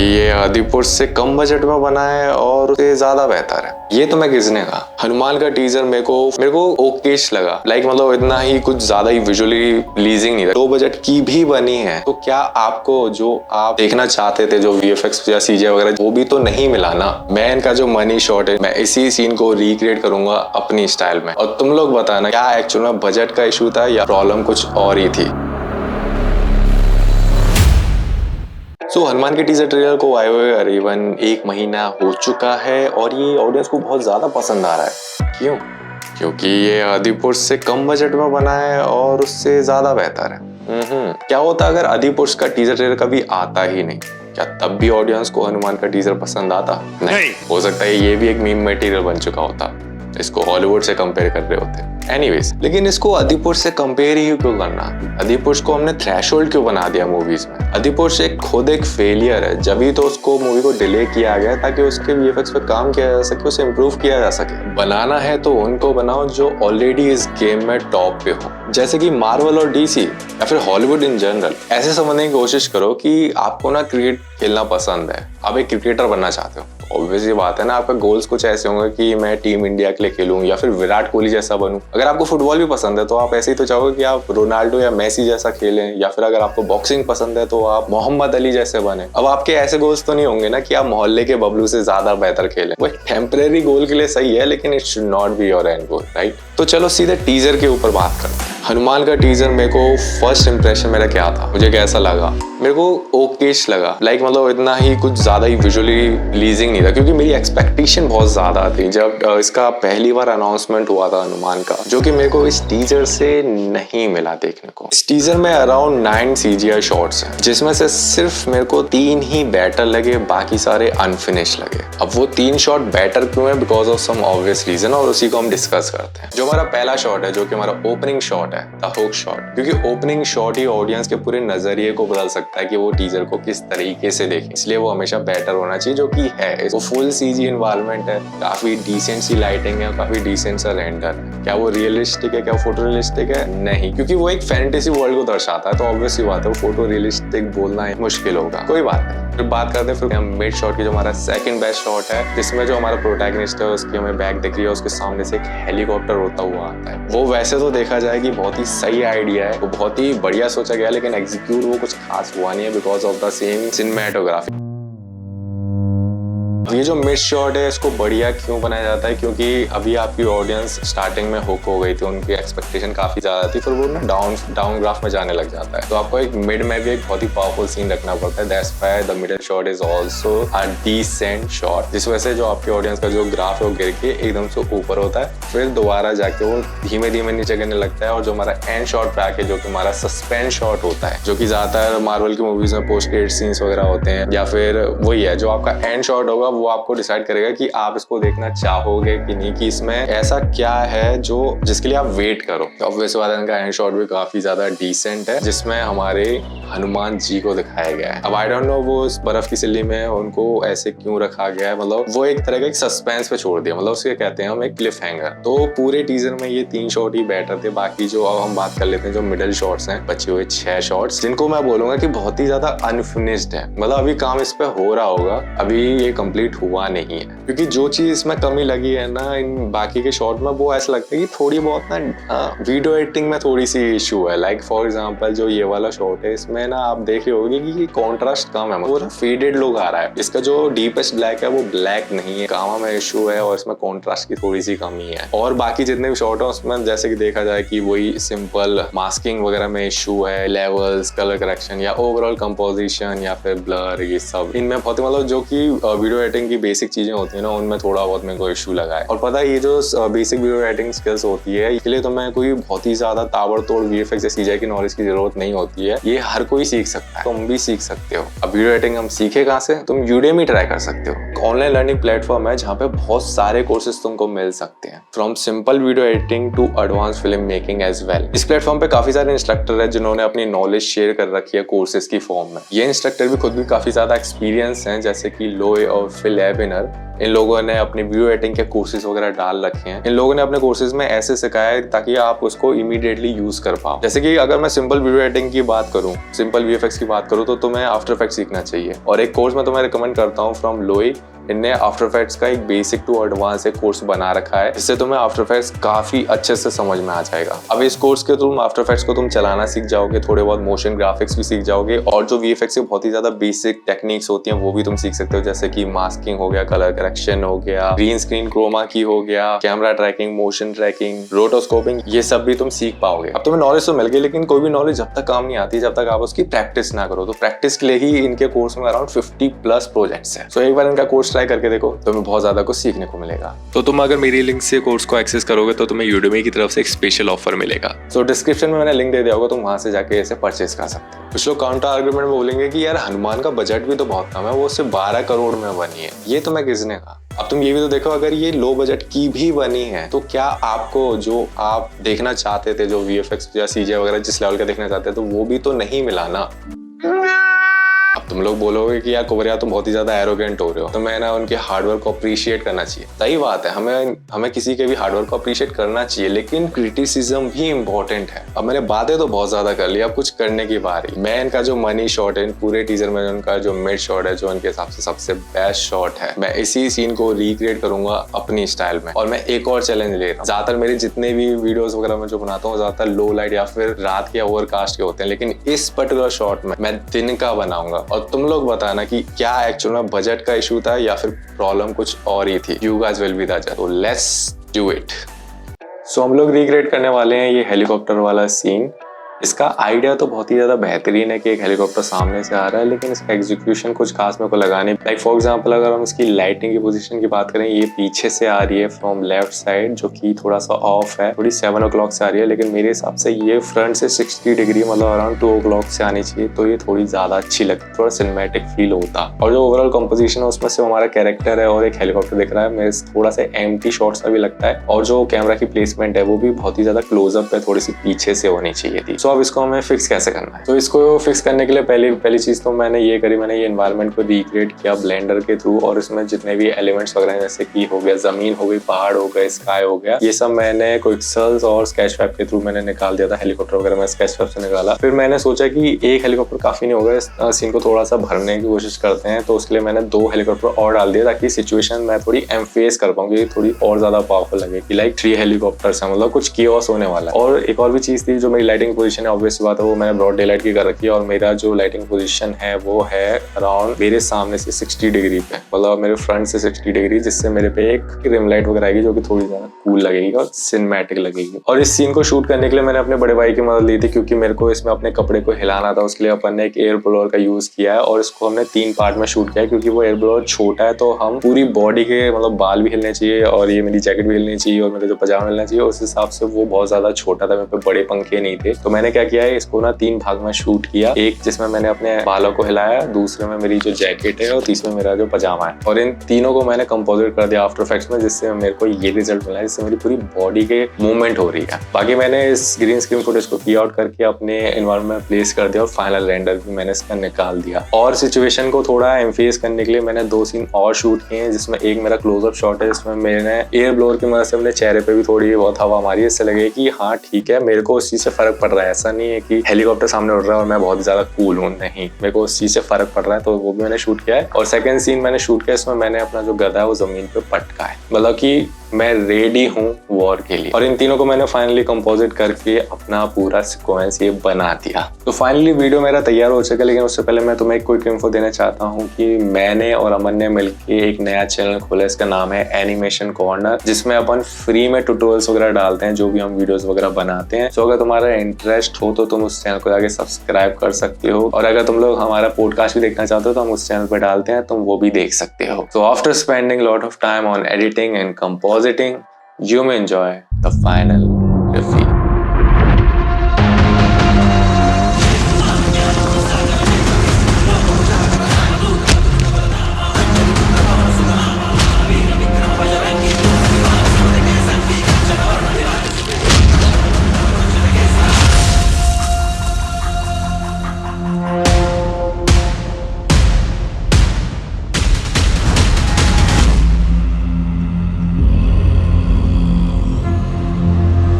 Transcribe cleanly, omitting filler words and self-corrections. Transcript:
ये आदिपुरुष से कम बजट में बना है और उससे ज्यादा बेहतर है। ये तो मैं किसने कहा। हनुमान का टीजर मेरे को ओकेश लगा। मतलब इतना ही कुछ ज्यादा ही विजुअली प्लीजिंग नहीं था। लो बजट की भी बनी है तो क्या आपको जो आप देखना चाहते थे, जो वीएफएक्स या सीजीआई वगैरह, वो भी तो नहीं मिला ना। मैं इनका जो मनी शॉट है, मैं इसी सीन को रिक्रिएट करूंगा अपनी स्टाइल में, और तुम लोग बताना क्या एक्चुअल में बजट का इशू था या प्रॉब्लम कुछ और ही थी। हनुमान के टीजर ट्रेलर को आए हुए करीबन 1 महीना हो चुका है और ये ऑडियंस को बहुत ज्यादा पसंद आ रहा है। क्यों? क्योंकि ये आदिपुरुष से कम बजट में बना है और उससे ज्यादा बेहतर है। क्या होता अगर आदिपुरुष का टीजर ट्रेलर कभी आता ही नहीं? क्या तब भी ऑडियंस को हनुमान का टीजर पसंद आता? नहीं। हो सकता है ये भी एक मीम मटेरियल बन चुका होता, इसको हॉलीवुड से कंपेयर कर रहे होते। एनीवेज, लेकिन इसको आदिपुरुष से कंपेयर ही क्यों करना? आदिपुरुष को हमने थ्रेशोल्ड क्यों बना दिया मूवीज में? आदिपुरुष खुद एक फेलियर है, जब तो उसको मूवी को डिले किया गया ताकि उसके वीएफएक्स पे काम किया जा सके, उसे इम्प्रूव किया जा सके। बनाना है तो उनको बनाओ जो ऑलरेडी इस गेम में टॉप पे हो, जैसे कि मार्वल और डीसी या फिर हॉलीवुड इन जनरल। ऐसे समझने की कोशिश करो कि आपको ना क्रिकेट खेलना पसंद है, आप एक क्रिकेटर बनना चाहते हो। ऑब्वियस ये बात है ना, आपका गोल्स कुछ ऐसे होंगे कि मैं टीम इंडिया के लिए खेलूं या फिर विराट कोहली जैसा बनूं। अगर आपको फुटबॉल भी पसंद है तो आप ऐसे ही तो चाहोगे कि आप रोनाल्डो या मेसी जैसा खेलें, या फिर अगर आपको बॉक्सिंग पसंद है तो आप मोहम्मद अली जैसे बने। अब आपके ऐसे गोल्स तो नहीं होंगे ना कि आप मोहल्ले के बबलू से ज्यादा बेहतर खेलें। वो टेम्परेरी गोल के लिए सही है, लेकिन it should not be your and goal, right? तो चलो सीधे टीजर के ऊपर बात करते हैं। हनुमान का टीजर मेरे को फर्स्ट इंप्रेशन मेरा क्या था, मुझे कैसा लगा? मेरे को ओकेश लगा। इतना ही कुछ ज्यादा ही विजुअली प्लीजिंग नहीं था, क्योंकि मेरी एक्सपेक्टेशन बहुत ज्यादा थी जब इसका पहली बार अनाउंसमेंट हुआ था हनुमान का, जो कि मेरे को इस टीजर से नहीं मिला देखने को। इस टीजर में अराउंड 9 सीजीआई शॉट्स हैं, जिसमें से सिर्फ मेरे को 3 ही बेटर लगे, बाकी सारे अनफिनिश लगे। अब वो 3 शॉट बेटर क्यों है? Because of some obvious reason, और उसी को हम डिस्कस करते हैं। जो हमारा पहला शॉट है, जो कि हमारा ओपनिंग शॉट है, द हुक शॉट, क्योंकि ओपनिंग शॉट ही ऑडियंस के पूरे नजरिए को बदल सकता है कि वो टीजर को किस तरीके से देखें, इसलिए वो हमेशा बेटर होना चाहिए, जो कि है। वो फुल सीजी इन्वायरमेंट है, काफी डिसेंट सी लाइटिंग है, काफी डिसेंट सा रेंडर है। क्या वो रियलिस्टिक है? क्या फोटो रियलिस्टिक है? नहीं, क्योंकि वो एक फैंटेसी वर्ल्ड को दर्शाता है, तो ऑब्वियस सी बात है वो फोटो रियलिस्टिक बोलना मुश्किल होगा। कोई बात नहीं, फिर बात करते हैं फिर मिड शॉट की, जो हमारा सेकंड बेस्ट शॉट है, जिसमें जो हमारा प्रोटैगनिस्ट है उसकी हमें बैक दिख रही है, उसके सामने से एक हेलीकॉप्टर होता हुआ आता है। वो वैसे तो देखा जाए कि बहुत ही सही आइडिया है, वो बहुत ही बढ़िया सोचा गया, लेकिन एग्जीक्यूट वो कुछ खास हुआ नहीं है because of the same cinematography. ये जो मिड शॉट है इसको बढ़िया क्यों बनाया जाता है? क्योंकि अभी आपकी ऑडियंस स्टार्टिंग में हुक हो गई थी, उनकी एक्सपेक्टेशन काफी ज्यादा थी, फिर वो ना डाउन ग्राफ में जाने लग जाता है, तो आपको एक मिड में भी एक बहुत ही पावरफुल सीन रखना पड़ता है। That's why the middle shot is also a decent shot, जिस वजह से जो आपकी ऑडियंस का जो ग्राफ है वो गिर के एकदम से ऊपर होता है, फिर दोबारा जाके वो धीमे धीमे नीचे गिरने लगता है। और जो हमारा एंड शॉट पे आके, जो कि हमारा सस्पेंस शॉट होता है, जो कि ज्यादातर मार्वल की मूवीज में पोस्ट क्रेडिट सीन्स वगैरह होते हैं, या फिर वही है जो आपका एंड शॉट होगा, वो आपको डिसाइड करेगा कि आप इसको देखना चाहोगे कि नहीं, कि इसमें ऐसा क्या है जो जिसके लिए आप वेट करो। तो ऑब्वियस बात है, इनका एंड शॉट भी काफी ज्यादा डिसेंट है, जिसमें हमारे हनुमान जी को दिखाया गया है। अब आई डोंट नो वो उस बर्फ की सिल्ली में उनको ऐसे क्यों रखा गया है, वो एक तरह का एक सस्पेंस पे छोड़ दिया, उसके कहते हैं हम एक क्लिफ हैंगर। तो पूरे टीजर में ये 3 शॉट ही बेटर थे। बाकी जो अब हम बात कर लेते हैं, जो मिडिल शॉट्स हैं, बचे हुए 6 शॉट्स, जिनको मैं बोलूंगा कि बहुत ही ज्यादा अनफिनिश्ड है। अभी काम इस पे हो रहा होगा, अभी ये कंप्लीट हुआ नहीं है, क्योंकि जो चीज इसमें कमी लगी है ना इन बाकी के शॉट में, वो ऐसा लगता है कि थोड़ी बहुत ना वीडियो एडिटिंग में थोड़ी सी इशू है। लाइक फॉर एग्जांपल जो ये वाला शॉट है, इसमें ना आप देख रहे होगे कि कॉन्ट्रास्ट कम है, पूरा फेडेड लुक आ रहा है। इसका जो डीपेस्ट ब्लैक है वो ब्लैक नहीं है, कामा में इशू है, और इसमें कॉन्ट्रास्ट की थोड़ी सी कमी है। और बाकी जितने भी शॉट है उसमें जैसे कि देखा जाए कि वही सिंपल मास्किंग वगैरह में इशू है, लेवल्स, कलर करेक्शन या ओवरऑल कंपोजिशन या फिर ब्लर, ये सब इनमें बहुत ही जो कि वीडियो एडिटिंग की बेसिक चीजें होती है ना, उनमें थोड़ा बहुत मेरे को इशू लगा है। और पता है, ये जो बेसिक वीडियो एडिटिंग स्किल्स होती है, इसके लिए तो मैं कोई बहुत ही ज्यादा ताबड़तोड़ वीएफएक्स या सीजीआई की नॉलेज की जरूरत नहीं होती है, ये हर कोई सीख सकता है, तुम भी सीख सकते हो। अब वीडियो एडिटिंग हम सीखे कहाँ से? तुम यूडेमी ट्राई कर सकते हो, ऑनलाइन लर्निंग प्लेटफॉर्म है जहाँ पे बहुत सारे कोर्सेज तुमको मिल सकते हैं, from simple video editing to advance film making as well. इस प्लेटफॉर्म पे काफी सारे इंस्ट्रक्टर है जिन्होंने अपनी नॉलेज शेयर कर रखी है कोर्सेज की फॉर्म में। ये इंस्ट्रक्टर भी खुद भी काफी ज्यादा एक्सपीरियंस हैं, जैसे कि लोए और फिल एबिनर, इन लोगों ने अपनी वीडियो एडिटिंग के कोर्सेज वगैरह डाल रखे हैं। इन लोगों ने अपने कोर्सेज में ऐसे सिखाया है ताकि आप उसको इमीडिएटली यूज कर पाओ। जैसे कि अगर मैं सिंपल वीडियो एडिटिंग की बात करूं, सिंपल वीएफएक्स की बात करूं, तो तुम्हें आफ्टर इफेक्ट्स सीखना चाहिए। और एक कोर्स मैं तुम्हें रिकमेंड करता हूं फ्रॉम लोई। इनने आफ्टर इफेक्ट्स का एक बेसिक टू एडवांस एक कोर्स बना रखा है, जिससे तुम्हें आफ्टर इफेक्ट्स काफी अच्छे से समझ में आ जाएगा। अब इस कोर्स के तुम आफ्टर इफेक्ट्स को तुम चलाना सीख जाओगे, थोड़े बहुत मोशन ग्राफिक्स भी सीख जाओगे, और जो वीएफएक्स की बहुत ही ज्यादा बेसिक टेक्निक्स होती हैं वो भी तुम सीख सकते हो, जैसे कि मास्किंग हो गया, कलर करेक्शन हो गया, ग्रीन स्क्रीन क्रोमा की हो गया, camera tracking, motion tracking, rotoscoping, ये सब भी तुम सीख पाओगे। अब तुम्हें नॉलेज तो मिल गई, लेकिन कोई भी नॉलेज जब तक काम नहीं आती जब तक आप उसकी प्रैक्टिस ना करो। तो प्रैक्टिस के लिए ही इनके कोर्स में अराउंड 50+ प्रोजेक्ट्स हैं। सो एक बार इनका कोर्स ट्राई करके देखो, तुम्हें बहुत ज्यादा कुछ सीखने को मिलेगा। तो तुम अगर मेरी लिंक से कोर्स को एक्सेस करोगे तो तुम्हें यूडेमी की तरफ से एक स्पेशल ऑफर मिलेगा। सो डिस्क्रिप्शन में मैंने लिंक दे दिया होगा, तुम वहां से जाके इसे परचेज कर सकते हो। कुछ लोग काउंटर आर्गुमेंट में बोलेंगे कि यार हनुमान का बजट भी तो बहुत कम है, वो सिर्फ 12 करोड़ में बनी है। ये तुम्हें किसने कहा? अब तुम ये भी तो देखो, अगर ये लो बजट की भी बनी है तो क्या आपको जो आप देखना चाहते थे, जो वीएफएक्स या सीजीआई वगैरह जिस लेवल का देखना चाहते थे, तो वो भी तो नहीं मिला ना। अब तुम लोग बोलोगे कि यार कुबरिया तुम बहुत ही ज्यादा एरोगेंट हो रहे हो, तो मैं ना उनके हार्डवर्क को अप्रिशिएट करना चाहिए। सही बात है, हमें किसी के भी हार्डवर्क को अप्रिशिएट करना चाहिए, लेकिन क्रिटिसिज्म भी इम्पोर्टेंट है। अब मैंने बातें तो बहुत ज्यादा कर ली, अब कुछ करने की बारी। मैं इनका जो मनी शॉट है, पूरे टीजर में उनका जो मिड शॉट है, जो इनके हिसाब से सबसे बेस्ट शॉट है, मैं इसी सीन को रिक्रिएट करूंगा अपनी स्टाइल में। और मैं एक और चैलेंज ले रहा हूँ। ज्यादातर मेरे जितने भी वीडियोस वगैरह में जो बनाता हूँ, ज्यादातर लो लाइट या फिर रात के ओवरकास्ट के होते हैं, लेकिन इस पर्टिकुलर शॉट में मैं दिन का बनाऊंगा। और तुम लोग बताना कि क्या एक्चुअल में बजट का इशू था या फिर प्रॉब्लम कुछ और ही थी। You guys will be the judge. So let's do it. So हम लोग रिक्रिएट करने वाले हैं ये हेलीकॉप्टर वाला सीन। इसका आइडिया तो बहुत ही ज्यादा बेहतरीन है कि एक हेलीकॉप्टर सामने से आ रहा है, लेकिन इसका एग्जीक्यूशन कुछ खास मेरे को लगा नहीं। लाइक फॉर एग्जांपल अगर हम इसकी लाइटिंग की पोजीशन की बात करें, ये पीछे से आ रही है फ्रॉम लेफ्ट साइड, जो कि थोड़ा सा ऑफ है, थोड़ी 7 o'clock से आ रही है, लेकिन मेरे हिसाब से ये फ्रंट से 60 डिग्री मतलब अराउंड 2 o'clock से आनी चाहिए, तो ये थोड़ी ज्यादा अच्छी लगती, थोड़ा सिनेमैटिक फील होता। और जो ओवरऑल कंपोजिशन है उसमें से हमारा कैरेक्टर है और एक हेलीकॉप्टर दिख रहा है, मेरे थोड़ा सा एम्प्टी शॉट सा भी लगता है। और जो कैमरा की प्लेसमेंट है वो भी बहुत ही ज्यादा क्लोजअप है, थोड़ी सी पीछे से होनी चाहिए थी। सो अब इसको हमें फिक्स कैसे करना है। तो इसको फिक्स करने के लिए पहली चीज तो मैंने ये करी, मैंने ये एनवायरनमेंट को रिक्रिएट किया ब्लेंडर के थ्रू, और इसमें जितने भी एलिमेंट्स वगैरह जैसे कि हो गया जमीन, हो गई पहाड़, हो गया स्काई, हो गया, ये सब मैंने क्विक्सेल्स और स्केच फैब के थ्रू मैंने निकाल दिया था। हेलीकॉप्टर वगैरह मैं स्केच फैब से निकाला। फिर मैंने सोचा कि एक हेलीकॉप्टर काफी नहीं होगा, इस सीन को थोड़ा सा भरने की कोशिश करते हैं, तो उसके लिए मैंने 2 हेलीकॉप्टर और डाल दिया, ताकि सिचुएशन मैं थोड़ी एम्फेस कर पाऊंगी, थोड़ी और ज्यादा पावरफुल लगे कि लाइक 3 हेलीकॉप्टर्स है, मतलब कुछ कियोस होने वाला है। और एक और भी चीज थी, जो मेरी लाइटिंग पोजीशन है, ऑब्वियस बात है, वो मैंने ब्रॉड डे लाइट की कर रखी है, और मेरा जो लाइटिंग पोजीशन है वो है अराउंड मेरे सामने से 60 डिग्री पे, मतलब मेरे फ्रंट से 60 डिग्री, जिससे मेरे पे एक रिम लाइट वगैरह आएगी, जो कि थोड़ी ज्यादा कूल लगेगी और सिनेमैटिक लगेगी। और इस सीन को शूट करने के लिए मैंने अपने बड़े भाई की मदद ली थी, क्योंकि मेरे को इसमें अपने कपड़े को हिलाना था। उसके लिए अपन ने एक एयर ब्लोअर का यूज किया है, और इसको हमने 3 पार्ट में शूट किया है, क्योंकि वो एयर ब्लोअर छोटा है, तो हम पूरी बॉडी के मतलब बाल भी हिलने चाहिए, और ये मेरी जैकेट भी हिलनी चाहिए, और मेरे जो पजामा हिलना चाहिए, उस हिसाब से वो बहुत ज्यादा छोटा था, मेरे पे बड़े पंखे नहीं थे। तो मैंने क्या किया है, इसको ना 3 भाग में शूट किया, एक जिसमें मैंने अपने बालों को हिलाया, दूसरे में मेरी जो जैकेट है, और तीसरे में मेरा जो पजामा है। और इन तीनों को मैंने कंपोजिट कर दिया आफ्टर इफेक्ट्स में, जिससे मेरे को ये रिजल्ट मिला है, जिससे मेरी पूरी बॉडी के मूवमेंट हो रही है। बाकी मैंने इस ग्रीन स्क्रीन फुटेज को की आउट करके अपने एनवायरनमेंट में प्लेस कर दिया, और फाइनल रेंडर भी मैंने इसका निकाल दिया। और सिचुएशन को थोड़ा एम्फेस करने के लिए मैंने 2 सीन और शूट किए हैं, जिसमें एक मेरा क्लोजअप शॉट है, जिसमें मैंने एयर ब्लोअर की मदद से अपने चेहरे पे भी थोड़ी बहुत हवा मारी, इससे लगे कि हाँ ठीक है, मेरे को उस चीज से फर्क पड़ रहा है। ऐसा नहीं है कि हेलीकॉप्टर सामने उड़ रहा है और मैं बहुत ज्यादा कूल हूँ, नहीं, मेरे को उस चीज से फर्क पड़ रहा है, तो वो भी मैंने शूट किया है। और सेकंड सीन मैंने शूट किया, इसमें मैंने अपना जो गधा है वो जमीन पे पटका है, मतलब कि मैं रेडी हूँ वॉर के लिए। और इन तीनों को मैंने फाइनली कंपोजिट करके अपना पूरा सीक्वेंस ये बना दिया। तो फाइनली वीडियो मेरा तैयार हो चुका है, लेकिन उससे पहले मैं तुम्हें एक क्विक इन्फो देना चाहता हूँ कि मैंने और अमन ने मिलकर एक नया चैनल खोला, इसका नाम है एनिमेशन कॉर्नर, जिसमें अपन फ्री में ट्यूटोरियल्स वगैरह डालते हैं, जो भी हम वीडियोस वगैरह बनाते हैं। तो अगर तुम्हारा इंटरेस्ट हो तो तुम उस चैनल को जाके सब्सक्राइब कर सकते हो, और अगर तुम लोग हमारा पॉडकास्ट भी देखना चाहते हो तो हम उस चैनल पर डालते हैं, तुम वो भी देख सकते हो। So after spending a lot of time on editing and compositing, you may enjoy the final review.